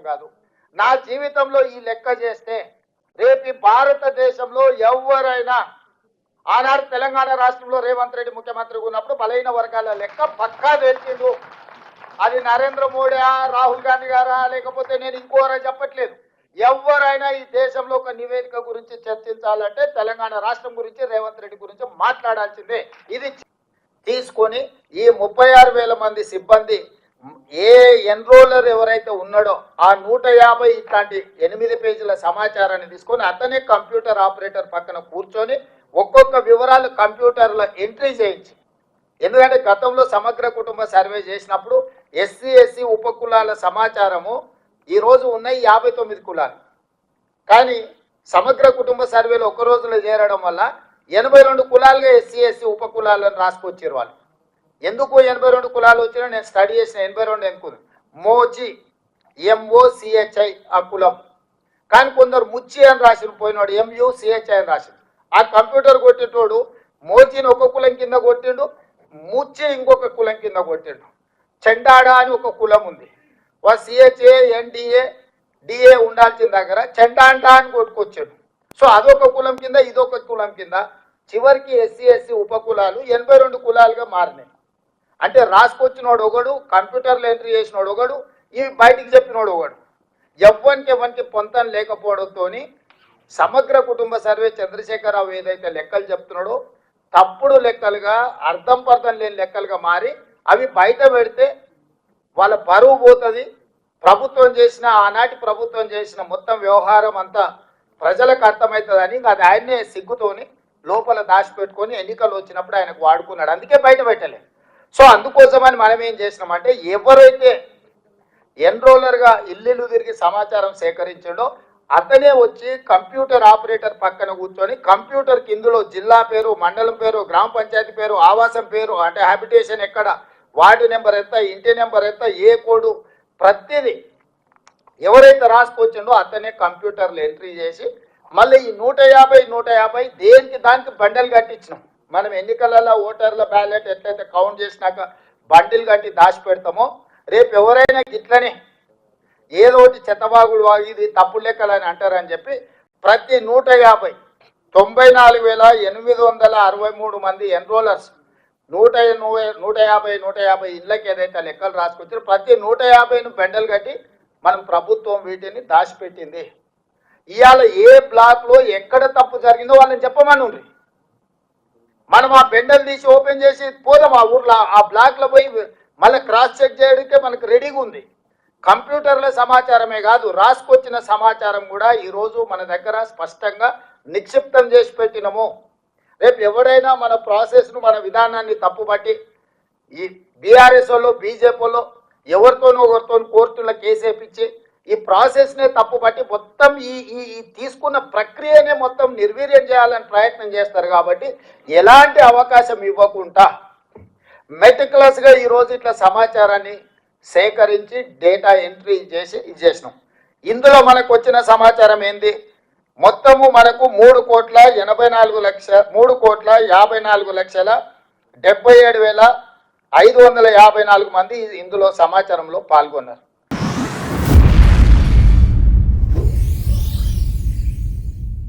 కాదు. నా జీవితంలో ఈ లెక్క చేస్తే రేపు భారతదేశంలో ఎవరైనా ఆనాడు తెలంగాణ రాష్ట్రంలో రేవంత్ రెడ్డి ముఖ్యమంత్రిగా ఉన్నప్పుడు బలైన వర్గాల లెక్క పక్కా తెలిసిండు. అది నరేంద్ర మోడీ రాహుల్ గాంధీ గారా లేకపోతే నేను ఇంకోరా చెప్పట్లేదు. ఎవరైనా ఈ దేశంలో ఒక నివేదిక గురించి చర్చించాలంటే తెలంగాణ రాష్ట్రం గురించి రేవంత్ రెడ్డి గురించి మాట్లాడాల్సిందే. ఇది తీసుకొని ఈ 36,000 మంది సిబ్బంది ఏ ఎన్రోలర్ ఎవరైతే ఉన్నాడో ఆ 150 ఇట్లాంటి 8 పేజీల సమాచారాన్ని తీసుకొని అతనే కంప్యూటర్ ఆపరేటర్ పక్కన కూర్చొని ఒక్కొక్క వివరాలు కంప్యూటర్లో ఎంట్రీ చేయించి, ఎందుకంటే గతంలో సమగ్ర కుటుంబ సర్వే చేసినప్పుడు ఎస్సీ ఎస్సీ ఉపకులాల సమాచారము ఈరోజు ఉన్నాయి 59 కులాలు. కానీ సమగ్ర కుటుంబ సర్వేలో ఒక్క రోజులో చేరడం వల్ల 82 కులాలుగా ఎస్సీ ఎస్సీ ఉపకులాలను రాసుకొచ్చారు వాళ్ళు. ఎందుకు 82 కులాలు వచ్చినా నేను స్టడీ చేసిన 82 ఎందుకు మోచి MOCHI ఆ కులం, కానీ కొందరు ముచ్చి అని రాసిన పోయినాడు MUCHI అని రాసిండు. ఆ కంప్యూటర్ కొట్టేటోడు మోచిని ఒక కులం కింద కొట్టిండు, ముచ్చి ఇంకొక కులం కింద కొట్టిండు. చెండాడ అని ఒక కులం ఉంది, CHA NDA DA ఉండాల్సిన దగ్గర చెండాండా అని కొట్టుకొచ్చాడు. సో అదొక కులం కింద ఇదొక కులం కింద చివరికి ఎస్సీ ఎస్సీ ఉపకులాలు 82 కులాలుగా మారినాయి. అంటే రాసుకొచ్చినోడు ఒకడు, కంప్యూటర్లో ఎంట్రీ చేసినోడు ఒకడు, ఇవి బయటికి చెప్పినోడు ఒకడు. ఎవరికి పొంతం లేకపోవడంతో సమగ్ర కుటుంబ సర్వే చంద్రశేఖరరావు ఏదైతే లెక్కలు చెప్తున్నాడో తప్పుడు లెక్కలుగా అర్థం పర్థం లేని లెక్కలుగా మారి అవి బయట పెడితే వాళ్ళ పరువు పోతుంది. ప్రభుత్వం చేసిన ఆనాటి ప్రభుత్వం చేసిన మొత్తం వ్యవహారం అంతా ప్రజలకు అర్థమవుతుందని అది ఆయన్నే సిగ్గుతోని లోపల దాచిపెట్టుకొని ఎన్నికలు వచ్చినప్పుడు ఆయనకు వాడుకున్నాడు. అందుకే బయట పెట్టలే. సో అందుకోసమని మనం ఏం చేసినామంటే ఎవరైతే ఎన్రోలర్గా ఇల్లు తిరిగి సమాచారం సేకరించాడో అతనే వచ్చి కంప్యూటర్ ఆపరేటర్ పక్కన కూర్చొని కంప్యూటర్కి ఇందులో జిల్లా పేరు, మండలం పేరు, గ్రామ పంచాయతీ పేరు, ఆవాసం పేరు, అంటే హ్యాబిటేషన్ ఎక్కడ, వార్డు నెంబర్ ఎంత, ఇంటి నెంబర్ ఎంత, ఏ కోడు, ప్రతిదీ ఎవరైతే రాసుకొచ్చిండో అతనే కంప్యూటర్లో ఎంట్రీ చేసి మళ్ళీ ఈ 150 దేనికి దానికి బండలు కట్టించినాం. మనం ఎన్నికలలో ఓటర్ల బ్యాలెట్ ఎట్లయితే కౌంట్ చేసినాక బండిల్ కట్టి దాచి పెడతామో రేపు ఎవరైనా ఇట్లనే ఏదో ఒకటి చెత్తబాగుడు ఇది తప్పుడు లెక్కలని అంటారని చెప్పి ప్రతి 94,863 మంది ఎన్రోలర్స్ 150 ఇళ్ళకి ఏదైతే లెక్కలు రాసుకొచ్చారో ప్రతి 150ను బెండలు కట్టి మనం ప్రభుత్వం వీటిని దాచిపెట్టింది. ఇవాళ ఏ బ్లాక్లో ఎక్కడ తప్పు జరిగిందో వాళ్ళని చెప్పమని ఉంది. మనం ఆ బెండలు తీసి ఓపెన్ చేసి పోదాం ఆ ఊర్లో ఆ బ్లాక్లో పోయి మళ్ళీ క్రాస్ చెక్ చేయడానికే మనకు రెడీగా ఉంది. కంప్యూటర్ల సమాచారమే కాదు రాసుకొచ్చిన సమాచారం కూడా ఈరోజు మన దగ్గర స్పష్టంగా నిక్షిప్తం చేసి పెట్టినము. రేపు ఎవడైనా మన ప్రాసెస్ను మన విధానాన్ని తప్పుబట్టి ఈ బీఆర్ఎస్ వాళ్ళు బీజేపీ వాళ్ళు ఎవరితోనో ఒకరితో కోర్టులో కేసు వేయించి ఈ ప్రాసెస్నే తప్పుబట్టి మొత్తం ఈ తీసుకున్న ప్రక్రియనే మొత్తం నిర్వీర్యం చేయాలని ప్రయత్నం చేస్తారు. కాబట్టి ఎలాంటి అవకాశం ఇవ్వకుండా మెటిక్యులస్గా ఈరోజు ఇట్లా సమాచారాన్ని సేకరించి డేటా ఎంట్రీ చేసి ఇచ్చేసినాం. ఇందులో మనకు వచ్చిన సమాచారం ఏంది, మొత్తము మనకు 3,54,77,554 మంది ఇందులో సమాచారంలో పాల్గొన్నారు.